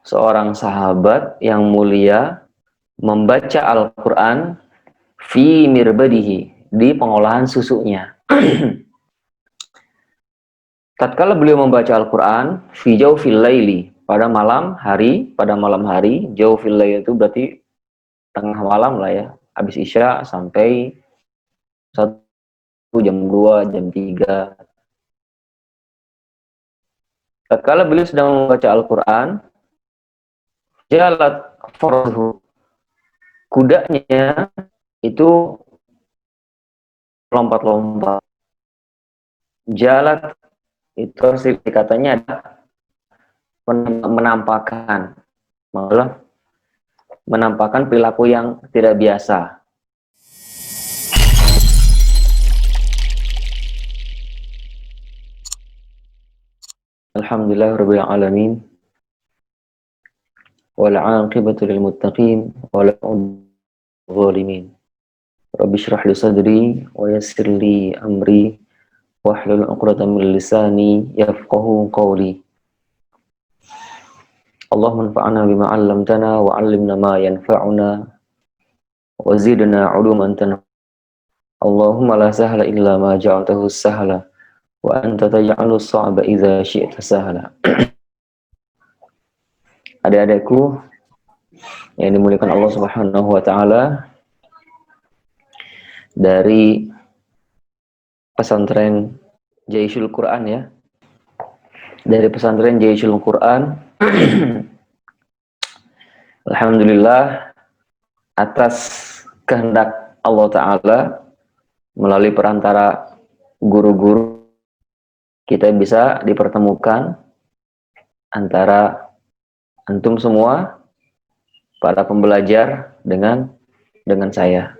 seorang sahabat yang mulia membaca Al-Quran fi mirbadihi, di pengolahan susunya. Tatkala beliau membaca Al-Quran fi jawfil laili, pada malam hari, jawfil laili itu berarti tengah malam lah ya, habis isya sampai 1 jam 2 jam 3. Tatkala beliau sedang membaca Al-Quran, jalat farhu, kudanya itu lompat-lompat. Jalat itu arti katanya ada menampakkan, malah menampakkan perilaku yang tidak biasa. Alhamdulillahirabbil alamin. Wal 'aqibatu lil muttaqin wa la zalimin. Rabbi shrah li sadri wa yassir li amri wahlul 'uqdatam min lisani yafqahu qawli. Allahumma anfa'na bima 'allamtana wa 'allimna ma yanfa'una wa zidna 'uluman tanfa'una. Allahumma la sahla illa ma ja'altahu sahla wa anta taj'alu as-sa'ba idza syi'ta sahla. Adik-adikku yang dimuliakan Allah Subhanahu wa taala, dari pesantren Jaisyul Quran ya. Dari pesantren Jaisyul Quran. Alhamdulillah, atas kehendak Allah taala melalui perantara guru-guru kita bisa dipertemukan antara antum semua para pembelajar dengan saya.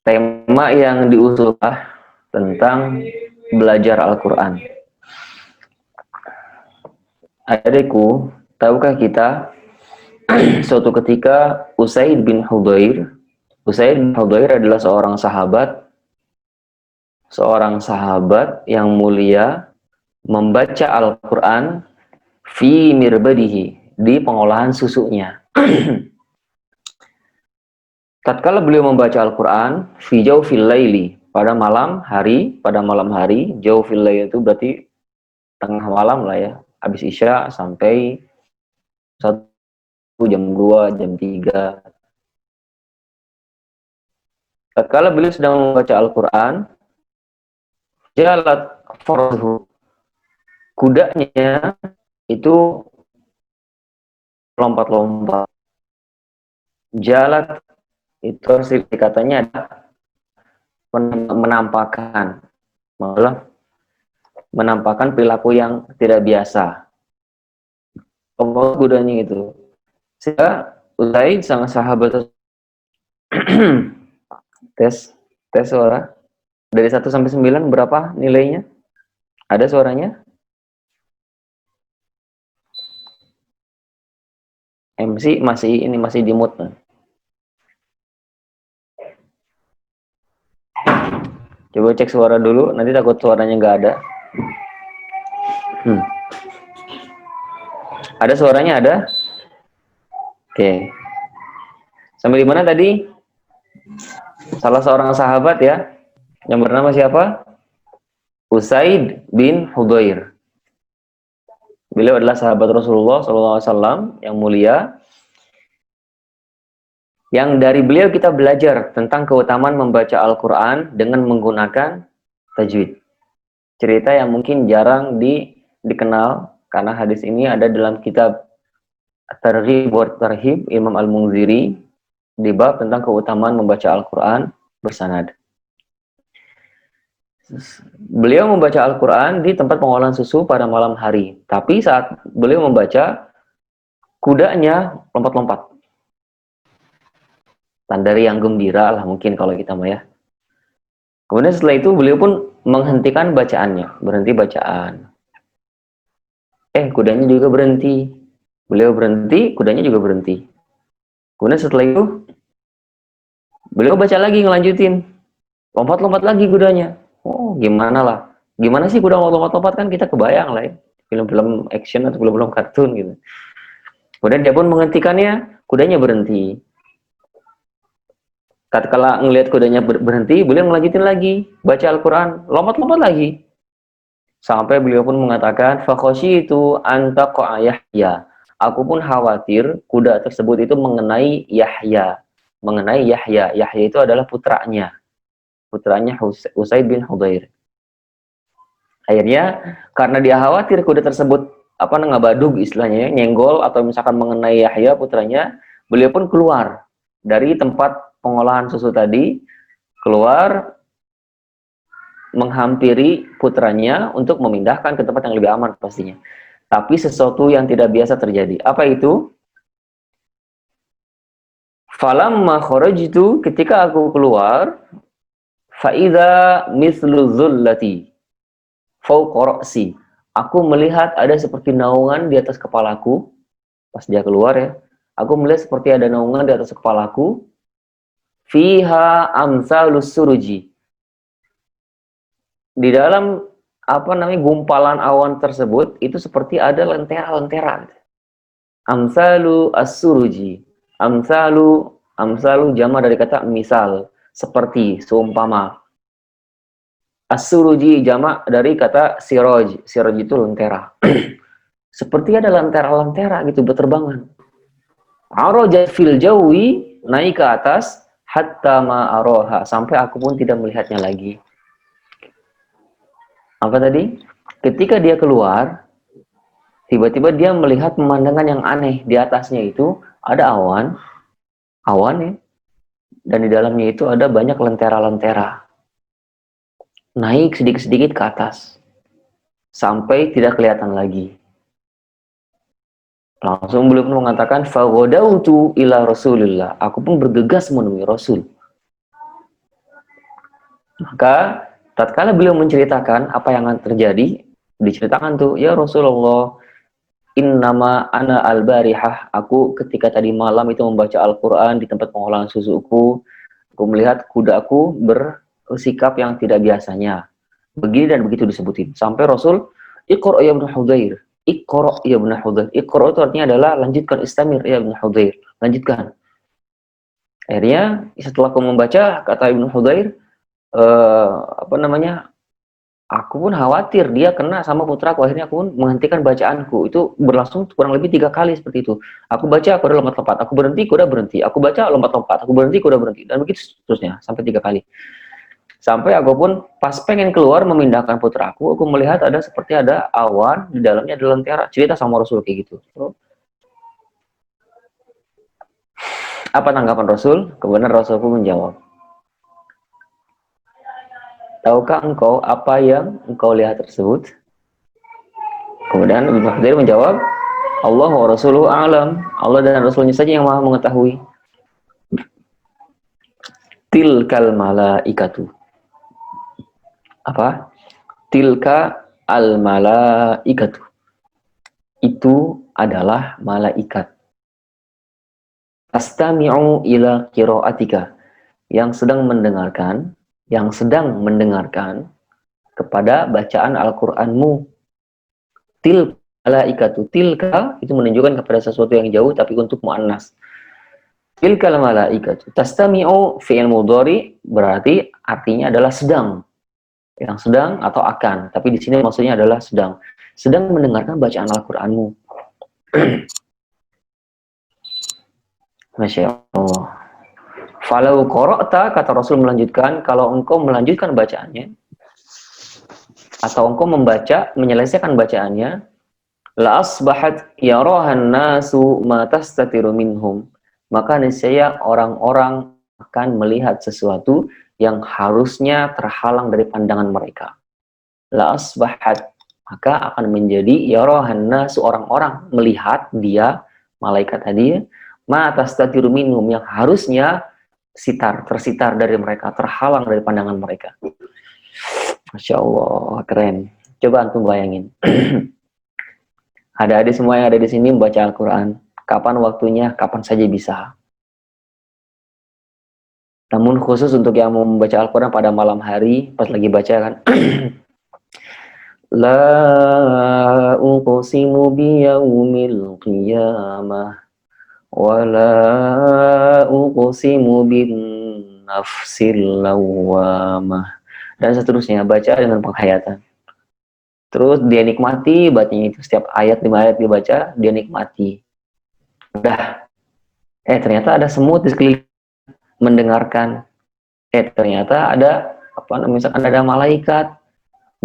Tema yang diusulkan tentang belajar Al-Quran. Adikku, tahukah kita suatu ketika Usaid bin Hudhair adalah seorang sahabat yang mulia membaca Al-Quran fi mirbadihi, di pengolahan susunya. Tatkala beliau membaca Al-Quran fi jawfil laili, pada malam hari, jawfil laili itu berarti tengah malam lah ya, habis isya sampai 1 jam 2 jam 3. Tatkala beliau sedang membaca Al-Quran, jalat farhu, kudanya itu lompat-lompat. Jalat itu arti katanya ada menampakkan, malah menampakkan perilaku yang tidak biasa. Kudanya itu. Sehingga Usaid sang sahabat tes suara dari 1 sampai 9 berapa nilainya? Ada suaranya? MC masih di mute. Coba cek suara dulu, nanti takut suaranya nggak ada. Ada suaranya, ada? Oke. Sampai di mana tadi? Salah seorang sahabat ya, yang bernama siapa? Usaid bin Hudhair. Beliau adalah sahabat Rasulullah SAW yang mulia, yang dari beliau kita belajar tentang keutamaan membaca Al-Quran dengan menggunakan tajwid. Cerita yang mungkin jarang dikenal, karena hadis ini ada dalam kitab At-Targhib wa Tarhib Imam Al-Munziri, di bab tentang keutamaan membaca Al-Quran bersanad. Beliau membaca Al-Quran di tempat pengolahan susu pada malam hari. Tapi saat beliau membaca, kudanya lompat-lompat. Tandari yang gembira lah mungkin kalau kita mah ya. Kemudian setelah itu beliau pun menghentikan bacaannya, berhenti bacaan. Kudanya juga berhenti. Beliau berhenti, kudanya juga berhenti. Kemudian setelah itu beliau baca lagi, ngelanjutin. Lompat-lompat lagi kudanya. Oh, gimana lah. Gimana sih kuda lompat-lompat, kan kita kebayang lah ya, film-film action atau film-film kartun gitu. Kemudian dia pun menghentikannya, kudanya berhenti. Tatkala ngelihat kudanya berhenti, beliau melanjutin lagi baca Al-Quran, lompat-lompat lagi. Sampai beliau pun mengatakan, itu antaqa Yahya. Aku pun khawatir kuda tersebut itu mengenai Yahya. Mengenai Yahya. Yahya itu adalah putranya. Putranya Usaid bin Hudayr. Akhirnya, karena dia khawatir kuda tersebut ngabadug istilahnya, nyenggol atau misalkan mengenai Yahya putranya, beliau pun keluar dari tempat pengolahan susu tadi, keluar menghampiri putranya untuk memindahkan ke tempat yang lebih aman pastinya. Tapi sesuatu yang tidak biasa terjadi. Apa itu? Falamma kharajtu, ketika aku keluar, faidza mislu zullati fawqa ra'si. Aku melihat ada seperti naungan di atas kepalaku. Pas dia keluar ya, aku melihat seperti ada naungan di atas kepalaku. Fiha amsalus suruji. Di dalam gumpalan awan tersebut itu seperti ada lentera-lentera. Amsalu as-suruji. Amsalu jama dari kata misal, seperti, seumpama. As-suruji jama dari kata siroj. Siroj itu lentera. Seperti ada lentera-lentera gitu berterbangan. Arojat fil jawi, naik ke atas, hatta ma'aroha, sampai aku pun tidak melihatnya lagi. Apa tadi? Ketika dia keluar, tiba-tiba dia melihat pemandangan yang aneh. Di atasnya itu ada awan ya, dan di dalamnya itu ada banyak lentera-lentera. Naik sedikit-sedikit ke atas, sampai tidak kelihatan lagi. Langsung beliau pun mengatakan, fagodautu ila Rasulillah. Aku pun bergegas menemui Rasul. Maka tatkala beliau menceritakan apa yang akan terjadi, diceritakan tuh, ya Rasulullah, innama ana al-barihah, aku ketika tadi malam itu membaca Al-Quran di tempat pengolahan susuku, aku melihat kudaku bersikap yang tidak biasanya. Begini dan begitu disebutin. Sampai Rasul, Iqra' ya ibn Hudayr. Iqra' ya ibn Hudayr. Iqra' itu artinya adalah lanjutkan, istamir ya ibn Hudayr. Lanjutkan. Akhirnya setelah aku membaca, kata Ibn Hudayr, aku pun khawatir dia kena sama putraku. Akhirnya aku pun menghentikan bacaanku. Itu berlangsung kurang lebih 3 kali seperti itu. Aku baca, aku udah lompat-lompat. Aku berhenti, aku udah berhenti. Aku baca, lompat-lompat. Aku berhenti, aku udah berhenti. Dan begitu seterusnya sampai 3 kali. Sampai aku pun pas pengen keluar memindahkan putraku, aku melihat ada seperti ada awan, di dalamnya ada lentera. Cerita sama Rasul kayak gitu. Apa tanggapan Rasul? Kemudian Rasul pun menjawab, tahukah engkau apa yang engkau lihat tersebut? Kemudian Ibnu Hudayr menjawab, Allah wa Rasuluhu a'lam. Allah dan Rasulnya saja yang maha mengetahui. Tilkal malaikatu. Apa? Tilka al malaikatu. Itu adalah malaikat. Astami'u ila qira'atika. Yang sedang mendengarkan kepada bacaan Al-Qur'anmu. Tilka malaikatu. Tilka itu menunjukkan kepada sesuatu yang jauh tapi untuk muannas. Tilkal malaikatu. Tastami'u fi'il mudhari berarti artinya adalah sedang. Yang sedang atau akan, tapi di sini maksudnya adalah sedang mendengarkan bacaan Al-Qur'anmu. Masya Allah. Falau qara'ta, kata Rasul melanjutkan, kalau engkau melanjutkan bacaannya, atau engkau menyelesaikan bacaannya, la asbahat yarahan nasu ma tastatiru minhum, maka niscaya orang-orang akan melihat sesuatu yang harusnya terhalang dari pandangan mereka. La asbahat, maka akan menjadi yarahan nasu, orang-orang melihat dia, malaikat tadi, ma tastatiru minhum, yang harusnya tersitar dari mereka, terhalang dari pandangan mereka. Masya Allah, keren. Coba antum bayangin. Adik-adik semua yang ada di sini membaca Al-Quran. Kapan waktunya, kapan saja bisa. Namun khusus untuk yang mau membaca Al-Quran pada malam hari, pas lagi baca kan, La uqsimu biyaumil qiyamah wa la uqsimu bin nafsil lawwamah, dan seterusnya. Baca dengan penghayatan. Terus dia nikmati bacanya itu, setiap ayat 5 ayat dibaca, dia nikmati. Udah. Ternyata ada semut di sekeliling mendengarkan. Ternyata ada apa namanya, misalkan ada malaikat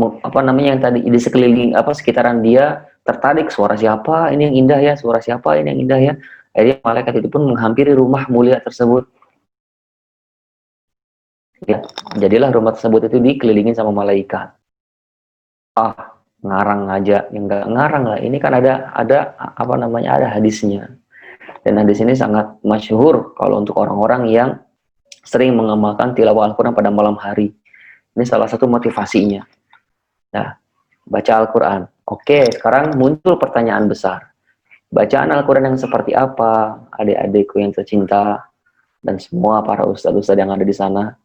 apa namanya yang tadi di sekeliling apa sekitaran dia, tertarik, suara siapa ini yang indah ya, suara siapa ini yang indah ya. Akhirnya malaikat itu pun menghampiri rumah mulia tersebut. Ya, jadilah rumah tersebut itu dikelilingi sama malaikat. Ngarang aja, yang enggak ngarang lah. Ini kan ada apa namanya, ada hadisnya. Dan hadis ini sangat masyhur kalau untuk orang-orang yang sering mengamalkan tilawah Al-Quran pada malam hari. Ini salah satu motivasinya. Nah, baca Al-Quran. Oke, sekarang muncul pertanyaan besar. Bacaan Al-Quran yang seperti apa, adik-adikku yang tercinta, dan semua para ustadz-ustadz yang ada di sana?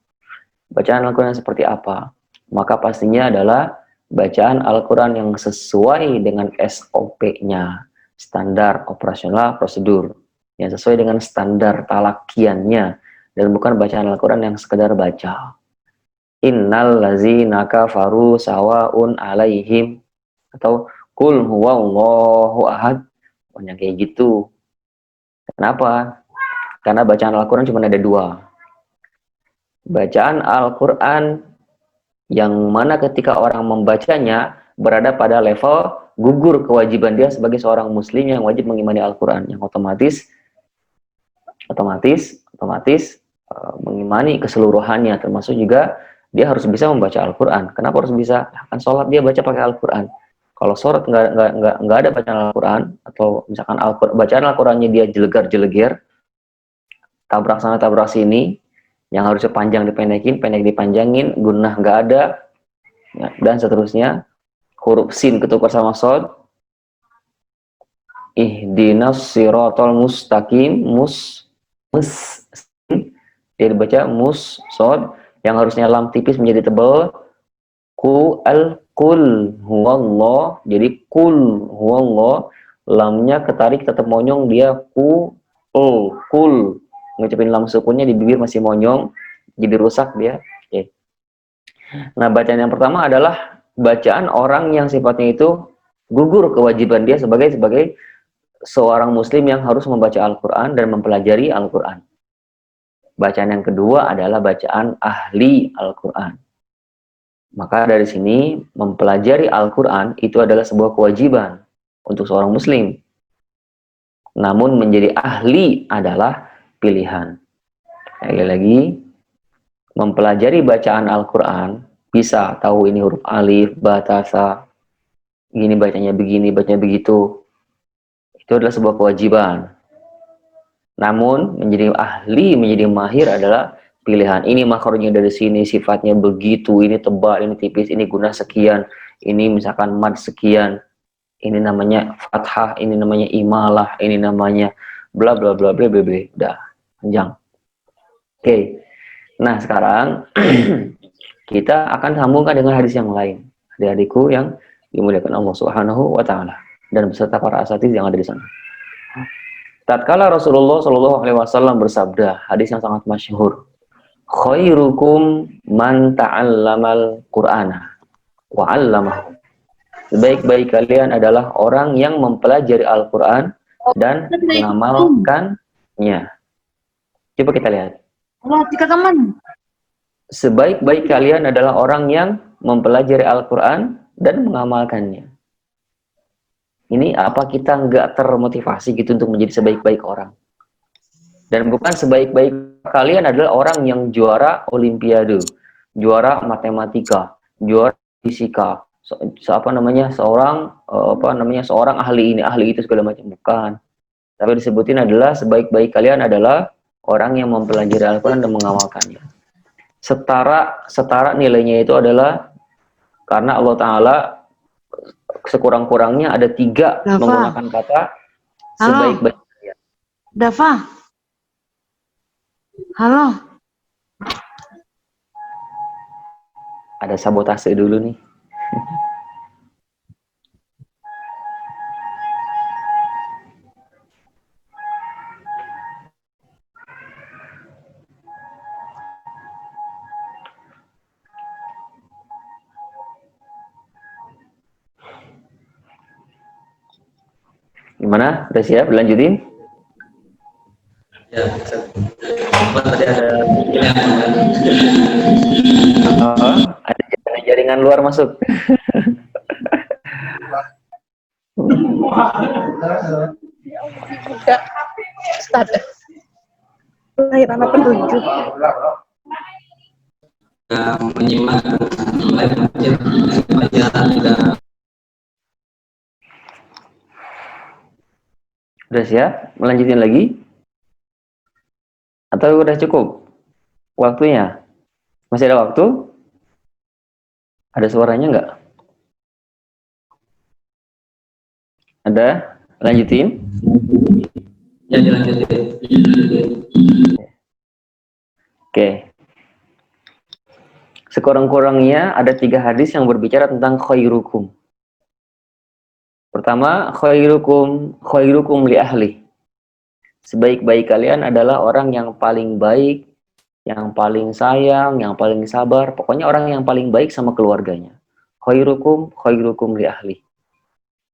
Bacaan Al-Quran yang seperti apa? Maka pastinya adalah bacaan Al-Quran yang sesuai dengan SOP-nya, standar operasional prosedur, yang sesuai dengan standar talakiannya, dan bukan bacaan Al-Quran yang sekedar baca. Innal ladzina kafaru sawaun alaihim, atau kul huwallahu ahad, yang kayak gitu. Kenapa? Karena bacaan Al-Quran cuma ada dua. Bacaan Al-Quran yang mana ketika orang membacanya berada pada level gugur kewajiban dia sebagai seorang muslim yang wajib mengimani Al-Quran, yang otomatis mengimani keseluruhannya, termasuk juga dia harus bisa membaca Al-Quran. Kenapa harus bisa? Kan sholat dia baca pakai Al-Quran. Kalau sholat nggak ada bacaan Al-Quran, atau misalkan bacaan Al-Qurannya dia jelegar-jeleger, tabrak sana tabrak sini, yang harusnya panjang dipendekin, pendek dipanjangin, gunnah nggak ada, ya, dan seterusnya. Huruf sin ketukar sama sod, ihdinas sirotol mustaqim, dia dibaca mus sod, yang harusnya lam tipis menjadi tebal, kul huwallah, jadi kul huwallah, lamnya ketarik tetap monyong, dia kul, ngucapin lam sukunnya di bibir masih monyong, jadi rusak dia. Oke. Nah, bacaan yang pertama adalah bacaan orang yang sifatnya itu gugur kewajiban dia sebagai seorang muslim yang harus membaca Al-Quran dan mempelajari Al-Quran. Bacaan yang kedua adalah bacaan ahli Al-Quran. Maka dari sini mempelajari Al-Quran itu adalah sebuah kewajiban untuk seorang muslim. Namun menjadi ahli adalah pilihan. Lagi-lagi, mempelajari bacaan Al-Quran, bisa tahu ini huruf alif, ba, ta, sa, gini bacanya begini, bacanya begitu. Itu adalah sebuah kewajiban. Namun menjadi ahli, menjadi mahir adalah pilihan. Ini makhrajnya dari sini, sifatnya begitu, ini tebal, ini tipis, ini guna sekian, ini misalkan mad sekian, ini namanya fathah, ini namanya imalah, ini namanya bla bla bla bla bla bla. Udah panjang. Oke. Nah, sekarang kita akan sambungkan dengan hadis yang lain. Adik-adikku yang dimuliakan Allah Subhanahu wa taala dan beserta para asatidz yang ada di sana. Tatkala Rasulullah Shallallahu alaihi wasallam bersabda, hadis yang sangat masyhur, khairukum man ta'allamal Qur'ana wa 'allamahu. Sebaik-baik kalian adalah orang yang mempelajari Al-Qur'an dan mengamalkannya. Coba kita lihat. Sebaik-baik kalian adalah orang yang mempelajari Al-Quran dan mengamalkannya. Ini apa kita nggak termotivasi gitu untuk menjadi sebaik-baik orang? Dan bukan sebaik-baik kalian adalah orang yang juara olimpiade, juara matematika, juara fisika, seorang ahli ini, ahli itu segala macam, bukan. Tapi disebutin adalah sebaik-baik kalian adalah orang yang mempelajari Al-Quran dan mengamalkannya. Setara nilainya itu adalah karena Allah Ta'ala sekurang-kurangnya ada 3 menggunakan kata sebaik-baik. Dava, halo. Ada sabotase dulu nih. Gimana? Udah siap? Lanjutin? Ya, apa tadi ada Oh, ada jaringan luar masuk. Tidak, Ustaz. Lahir anak petunjuk. menyimak pelajaran tidak. Udah siap? Melanjutin lagi? Atau udah cukup waktunya? Masih ada waktu? Ada suaranya nggak? Ada? Lanjutin? Ya, dilanjutin. Oke. Sekurang-kurangnya ada 3 hadis yang berbicara tentang khairukum. Pertama, khairukum li ahli. Sebaik-baik kalian adalah orang yang paling baik, yang paling sayang, yang paling sabar. Pokoknya orang yang paling baik sama keluarganya. Khairukum li ahli.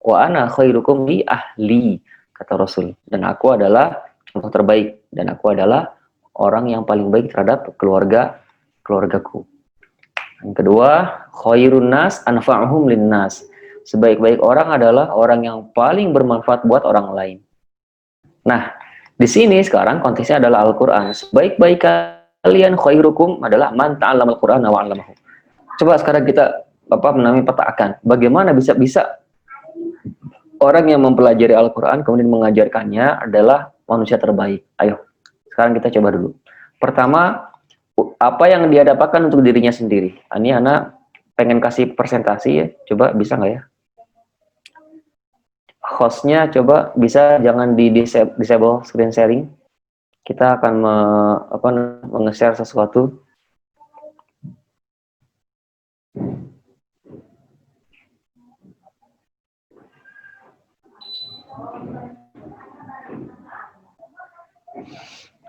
Wa ana khairukum li ahli, kata Rasul. Dan aku adalah contoh terbaik. Dan aku adalah orang yang paling baik terhadap keluargaku. Yang kedua, khairun nas anfa'uhum linnas. Sebaik-baik orang adalah orang yang paling bermanfaat buat orang lain. Nah, di sini sekarang konteksnya adalah Al-Qur'an. Sebaik-baik kalian khairukum adalah man ta'allamal Qur'ana wa 'allamahu. Coba sekarang kita petakan bagaimana bisa orang yang mempelajari Al-Qur'an kemudian mengajarkannya adalah manusia terbaik. Ayo, sekarang kita coba dulu. Pertama, apa yang dia dapatkan untuk dirinya sendiri. Ini anak pengen kasih presentasi ya, coba bisa nggak ya? Hostnya coba bisa jangan di disable screen sharing. Kita akan nge-share sesuatu.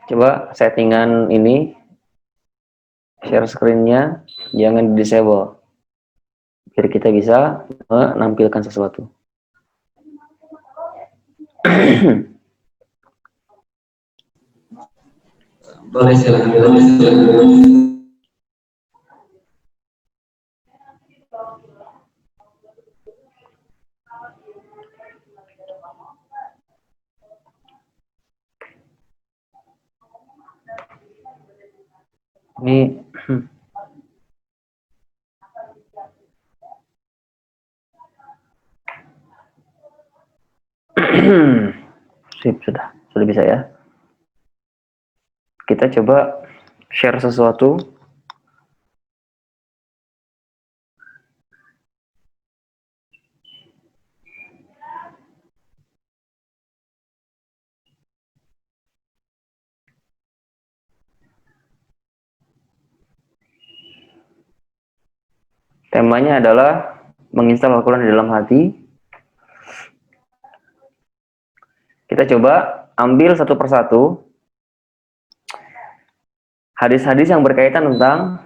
Coba settingan ini share screen-nya jangan di disable biar kita bisa menampilkan sesuatu. Boleh, silakan. Ini sip, sudah bisa ya. Kita coba share sesuatu. Temanya adalah menginstal Al-Quran di dalam hati. Kita coba ambil satu persatu hadis-hadis yang berkaitan tentang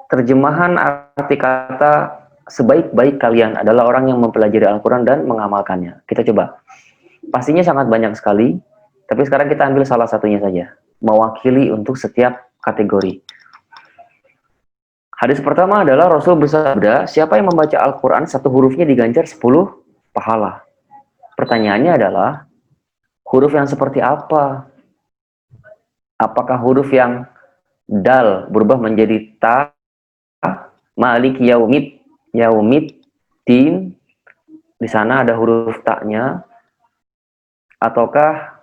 terjemahan arti kata sebaik-baik kalian adalah orang yang mempelajari Al-Quran dan mengamalkannya. Kita coba. Pastinya sangat banyak sekali, tapi sekarang kita ambil salah satunya saja. Mewakili untuk setiap kategori. Hadis pertama adalah Rasul bersabda, siapa yang membaca Al-Quran satu hurufnya diganjar 10 pahala. Pertanyaannya adalah, huruf yang seperti apa? Apakah huruf yang dal berubah menjadi ta, malik yaumid, din, di sana ada huruf ta-nya, ataukah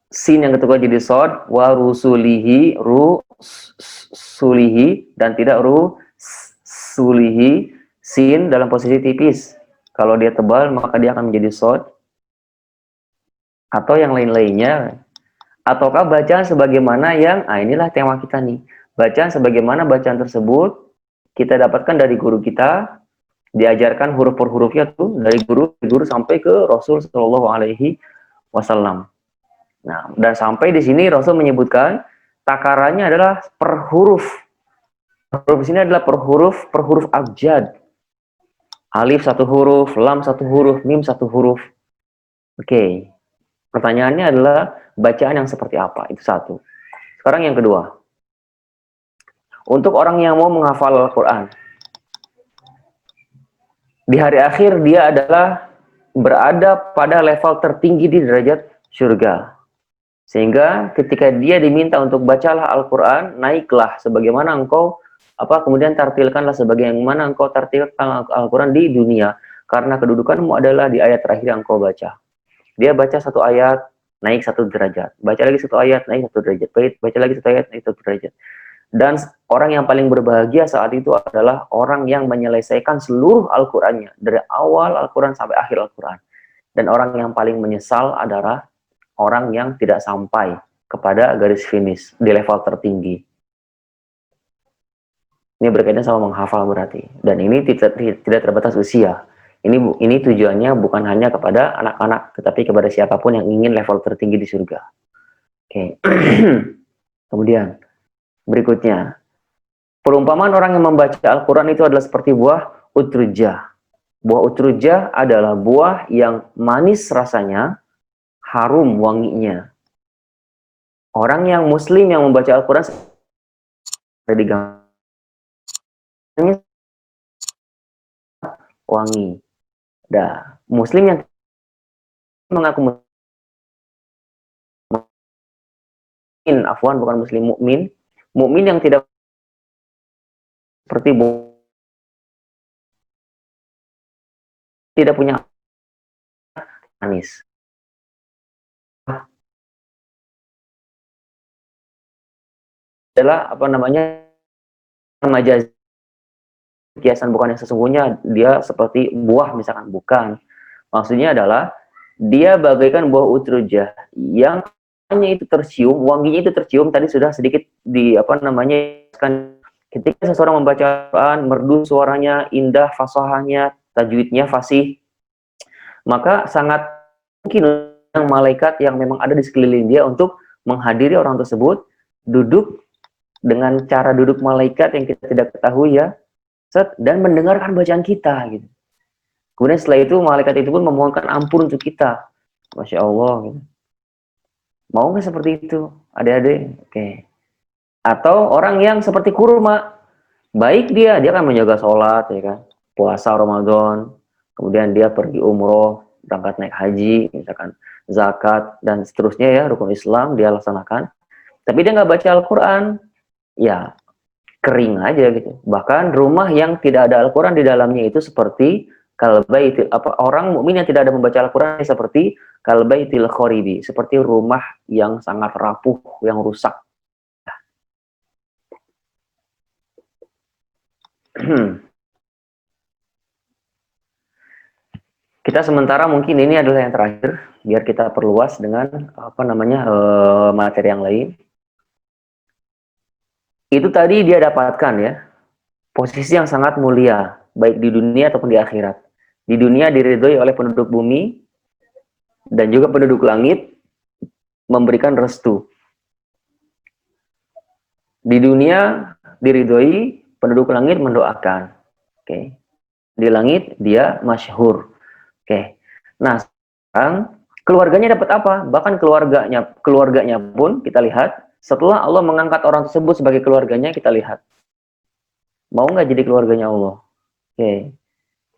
sin yang ketika jadi sod, wa rusulihi, sulihi, dan tidak sulihi, sin dalam posisi tipis. Kalau dia tebal maka dia akan menjadi sod, atau yang lain-lainnya. Ataukah bacaan sebagaimana yang, inilah tema kita nih, bacaan sebagaimana bacaan tersebut kita dapatkan dari guru kita, diajarkan huruf per hurufnya tuh dari guru sampai ke Rasul Shallallahu Alaihi Wasallam. Nah, dan sampai di sini Rasul menyebutkan takarannya adalah per huruf. Huruf di sini adalah per huruf abjad. Alif satu huruf, lam satu huruf, mim satu huruf. Oke. Pertanyaannya adalah bacaan yang seperti apa? Itu satu. Sekarang yang kedua. Untuk orang yang mau menghafal Al-Quran. Di hari akhir dia adalah berada pada level tertinggi di derajat surga. Sehingga ketika dia diminta untuk bacalah Al-Quran, naiklah sebagaimana engkau kemudian tartilkanlah sebagaimana engkau tartilkan Al-Quran di dunia. Karena kedudukanmu adalah di ayat terakhir yang engkau baca. Dia baca satu ayat, naik satu derajat. Baca lagi satu ayat, naik satu derajat. Baca lagi satu ayat, naik satu derajat. Dan orang yang paling berbahagia saat itu adalah orang yang menyelesaikan seluruh Al-Qurannya. Dari awal Al-Quran sampai akhir Al-Quran. Dan orang yang paling menyesal adalah orang yang tidak sampai kepada garis finish di level tertinggi. Ini berkaitan sama menghafal berarti. Dan ini tidak terbatas usia. Ini tujuannya bukan hanya kepada anak-anak, tetapi kepada siapapun yang ingin level tertinggi di surga. Oke. Kemudian, berikutnya. Perumpamaan orang yang membaca Al-Quran itu adalah seperti buah utrujah. Buah utrujah adalah buah yang manis rasanya, harum wanginya. Orang yang muslim yang membaca Al-Quran wangi. Dah, muslim yang mengaku mukmin, afwan bukan muslim, mukmin. Mukmin yang tidak seperti tidak punya manis. Adalah majaz, kiasan bukan yang sesungguhnya, dia seperti buah misalkan, bukan. Maksudnya adalah dia bagaikan buah utrujah yang hanya itu tercium, wanginya itu tercium, tadi sudah sedikit ketika seseorang membaca Al-Quran, merdu suaranya, indah fasahahnya, tajwidnya fasih, maka sangat mungkin malaikat yang memang ada di sekeliling dia untuk menghadiri orang tersebut, duduk dengan cara duduk malaikat yang kita tidak ketahui ya, dan mendengarkan bacaan kita gitu. Kemudian setelah itu malaikat itu pun memohonkan ampun untuk kita. Masya Allah gitu. Mau nggak seperti itu adik-adik? Oke. Atau orang yang seperti kurma, baik dia akan menjaga sholat ya kan, puasa Ramadan, kemudian dia pergi umroh, berangkat naik haji misalkan, zakat dan seterusnya ya, rukun Islam dia laksanakan, tapi dia nggak baca Al-Quran, ya kering aja gitu. Bahkan rumah yang tidak ada Al-Quran di dalamnya itu seperti orang mukmin yang tidak ada membaca Al-Quran seperti kalbaitil khoribi, seperti rumah yang sangat rapuh, yang rusak. Kita sementara mungkin ini adalah yang terakhir, biar kita perluas dengan materi yang lain. Itu tadi dia dapatkan ya, posisi yang sangat mulia, baik di dunia ataupun di akhirat. Di dunia diridhoi oleh penduduk bumi, dan juga penduduk langit memberikan restu. Di dunia diridhoi, penduduk langit mendoakan. Oke. Di langit dia masyhur. Oke. Nah, sekarang keluarganya dapat apa? Bahkan keluarganya pun kita lihat, setelah Allah mengangkat orang tersebut sebagai keluarganya, kita lihat. Mau nggak jadi keluarganya Allah? Oke.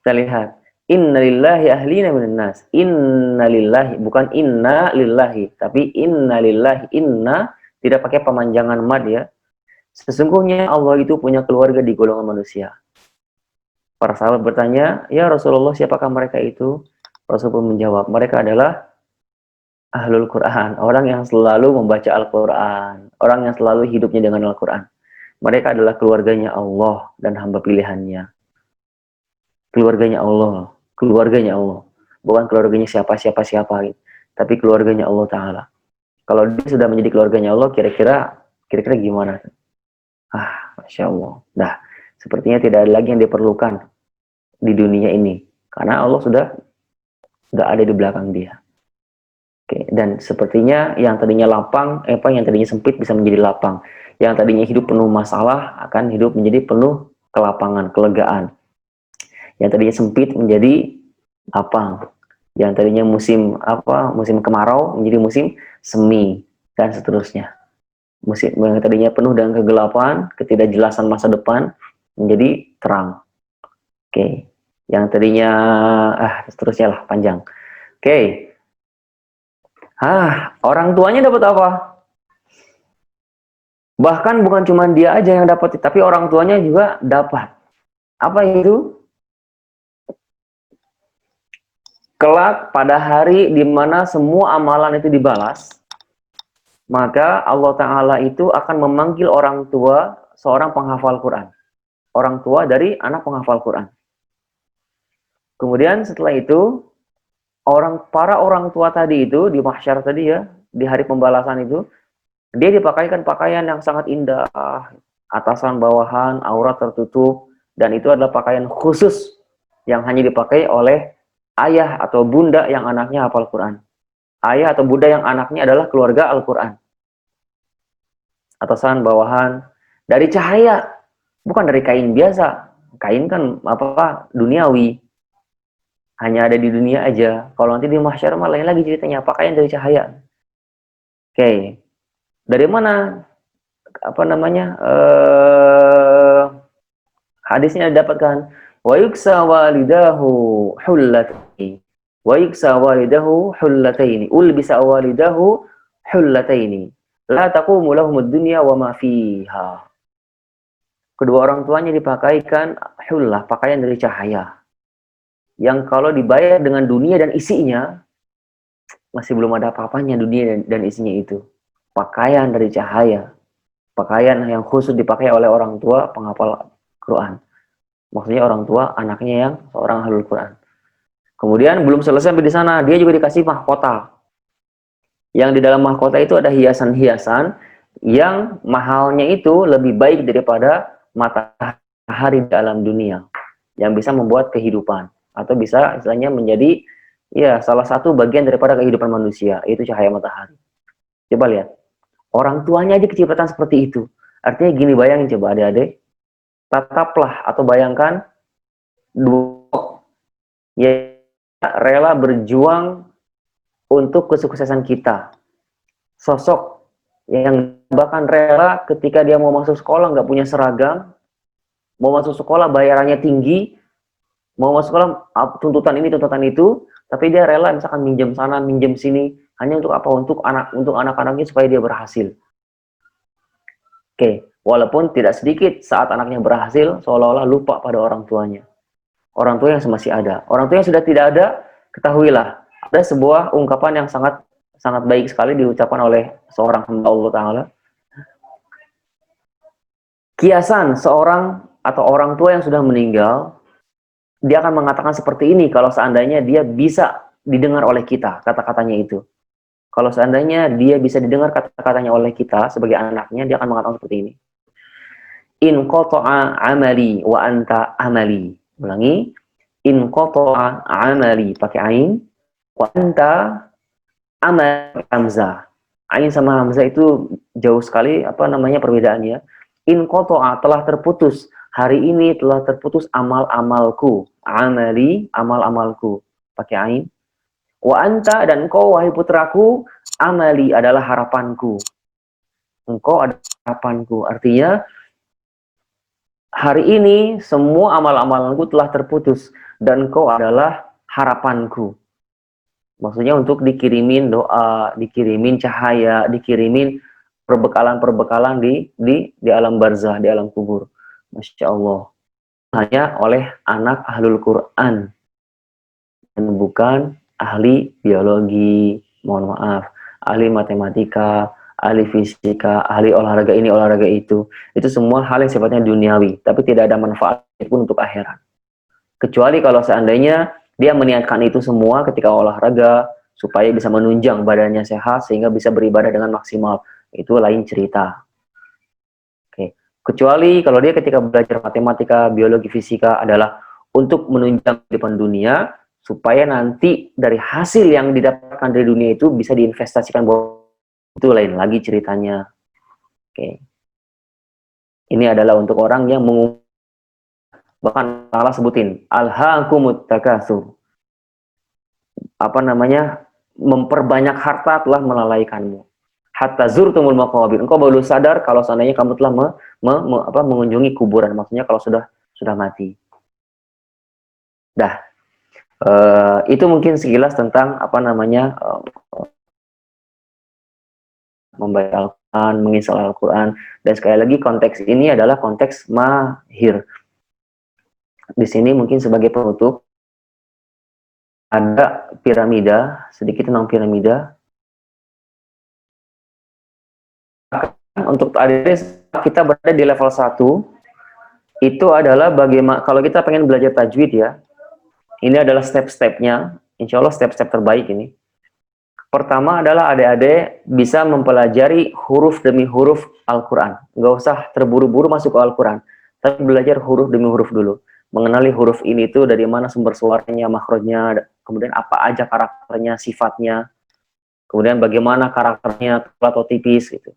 Kita lihat. Innalillahi ahlina minan nas. Innalillahi, bukan inna lillahi, tapi innalillahi. Inna tidak pakai pemanjangan mad ya. Sesungguhnya Allah itu punya keluarga di golongan manusia. Para sahabat bertanya, ya Rasulullah, siapakah mereka itu? Rasul pun menjawab, mereka adalah Ahlul Quran, orang yang selalu membaca Al-Quran, orang yang selalu hidupnya dengan Al-Quran. Mereka adalah keluarganya Allah dan hamba pilihannya. Keluarganya Allah, bukan keluarganya siapa-siapa, tapi keluarganya Allah Ta'ala. Kalau dia sudah menjadi keluarganya Allah, kira-kira gimana? Masya Allah. Nah, sepertinya tidak ada lagi yang diperlukan di dunia ini, karena Allah sudah ada di belakang dia. Oke, dan sepertinya yang tadinya lapang, yang tadinya sempit bisa menjadi lapang. Yang tadinya hidup penuh masalah akan hidup menjadi penuh kelapangan, kelegaan. Yang tadinya sempit menjadi lapang. Yang tadinya musim kemarau menjadi musim semi dan seterusnya. Musim yang tadinya penuh dengan kegelapan, ketidakjelasan masa depan menjadi terang. Oke. Yang tadinya seterusnya lah panjang. Oke. Orang tuanya dapat apa? Bahkan bukan cuma dia aja yang dapat, tapi orang tuanya juga dapat. Apa itu? Kelak pada hari di mana semua amalan itu dibalas, maka Allah Ta'ala itu akan memanggil orang tua seorang penghafal Quran. Orang tua dari anak penghafal Quran. Kemudian setelah itu, para orang tua tadi itu, di mahsyar tadi ya, di hari pembalasan itu, dia dipakaikan pakaian yang sangat indah, atasan bawahan, aurat tertutup, dan itu adalah pakaian khusus yang hanya dipakai oleh ayah atau bunda yang anaknya hafal Quran. Ayah atau bunda yang anaknya adalah keluarga Al-Quran. Atasan, bawahan, dari cahaya, bukan dari kain biasa. Kain kan duniawi, hanya ada di dunia aja. Kalau nanti di mahsyar malah lain lagi ceritanya, pakaian dari cahaya. Oke. Dari mana? Hadisnya didapatkan. Wa yuksa walidahu hullataini. Wa yuksa walidahu hullataini. Ulbisa walidahu hullataini. La taqumu lahumud dunya wa ma fiha. Kedua orang tuanya dipakaikan hullah, pakaian dari cahaya. Yang kalau dibayar dengan dunia dan isinya, masih belum ada apa-apanya dunia dan isinya itu. Pakaian dari cahaya. Pakaian yang khusus dipakai oleh orang tua penghafal Quran. Maksudnya orang tua anaknya yang seorang ahlul Quran. Kemudian belum selesai sampai di sana, dia juga dikasih mahkota. Yang di dalam mahkota itu ada hiasan-hiasan yang mahalnya itu lebih baik daripada matahari di alam dunia, yang bisa membuat kehidupan atau bisa istilahnya menjadi salah satu bagian daripada kehidupan manusia, yaitu cahaya matahari. Coba lihat, orang tuanya aja kecipratan seperti itu. Artinya gini, bayangin coba adik-adik, tataplah atau bayangkan dua yang rela berjuang untuk kesuksesan kita. Sosok yang bahkan rela ketika dia mau masuk sekolah nggak punya seragam, mau masuk sekolah bayarannya tinggi, mau masuk sekolah tuntutan ini tuntutan itu, tapi dia rela misalkan minjem sana minjem sini hanya untuk apa? Untuk anak-anaknya supaya dia berhasil. Oke, walaupun tidak sedikit saat anaknya berhasil seolah-olah lupa pada orang tuanya. Orang tua yang masih ada. Orang tua yang sudah tidak ada, ketahuilah ada sebuah ungkapan yang sangat baik sekali diucapkan oleh seorang hamba Allah Ta'ala. Kiasan seorang atau orang tua yang sudah meninggal, dia akan mengatakan seperti ini kalau seandainya dia bisa didengar oleh kita, kata-katanya itu. Kalau seandainya dia bisa didengar kata-katanya oleh kita sebagai anaknya, dia akan mengatakan seperti ini. In qata'a amali wa anta amali. Ulangi. In qata'a amali pakai ain wa anta amal hamzah. Ain sama hamzah itu jauh sekali perbedaannya. In qata'a telah terputus, hari ini telah terputus amal-amalku. Amali, amal-amalku pakai ain. Wa anta, dan engkau wahai putraku, amali adalah harapanku. Engkau adalah harapanku. Artinya hari ini semua amal-amalanku telah terputus dan engkau adalah harapanku. Maksudnya untuk dikirimin doa, dikirimin cahaya, dikirimin perbekalan-perbekalan di alam barzah, di alam kubur. Masya Allah. Hanya oleh anak ahlul Quran dan bukan ahli biologi, mohon maaf, ahli matematika, ahli fisika, ahli olahraga ini, olahraga itu. Itu semua hal yang sifatnya duniawi, tapi tidak ada manfaat pun untuk akhirat. Kecuali kalau seandainya dia meniatkan itu semua ketika olahraga, supaya bisa menunjang badannya sehat, sehingga bisa beribadah dengan maksimal. Itu lain cerita. Oke. Kecuali kalau dia ketika belajar matematika, biologi, fisika adalah untuk menunjang kehidupan dunia, supaya nanti dari hasil yang didapatkan dari dunia itu bisa diinvestasikan buat itu, lain lagi ceritanya. Oke. Ini adalah untuk orang yang bahkan Allah sebutin alhaakumut takatsur. apa namanya, memperbanyak harta telah melalaikanmu. Hatta zurtumul maqabir. Engkau baru sadar kalau seandainya kamu telah mengunjungi kuburan. Maksudnya kalau sudah mati. Dah. Itu mungkin sekilas tentang apa namanya, membaca Al-Quran, menginstal Al-Quran. Dan sekali lagi konteks ini adalah konteks mahir. Di sini mungkin sebagai penutup, ada piramida, sedikit tentang piramida. Untuk kita berada di level 1, itu adalah bagaimana, kalau kita pengen belajar tajwid ya, ini adalah step-stepnya, insya Allah step-step terbaik ini. Pertama adalah adik-adik bisa mempelajari huruf demi huruf Al-Quran. Nggak usah terburu-buru masuk ke Al-Quran, tapi belajar huruf demi huruf dulu. Mengenali huruf ini tuh dari mana sumber suaranya, makhrajnya, kemudian apa aja karakternya, sifatnya, kemudian bagaimana karakternya, tebal atau tipis gitu.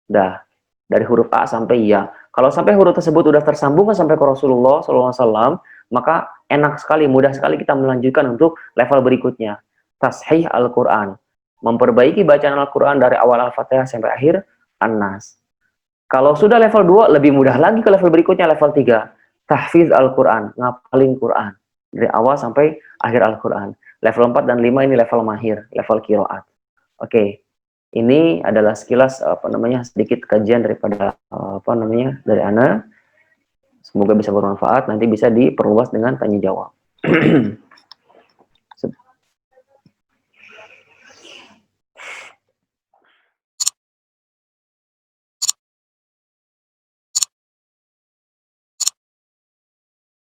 Dah, dari huruf A sampai Ya. Kalau sampai huruf tersebut udah tersambung sampai ke Rasulullah SAW, maka enak sekali, mudah sekali kita melanjutkan untuk level berikutnya. Tashih Al-Quran. Memperbaiki bacaan Al-Quran dari awal Al-Fatihah sampai akhir An-Nas. Kalau sudah level 2, lebih mudah lagi ke level berikutnya, level 3. Tahfiz Al-Quran, ngapalin Quran. Dari awal sampai akhir Al-Quran. Level 4 dan 5 ini level mahir, level kiroat. Oke, ini adalah sekilas sedikit kajian daripada dari Ana. Semoga bisa bermanfaat, nanti bisa diperluas dengan tanya jawab.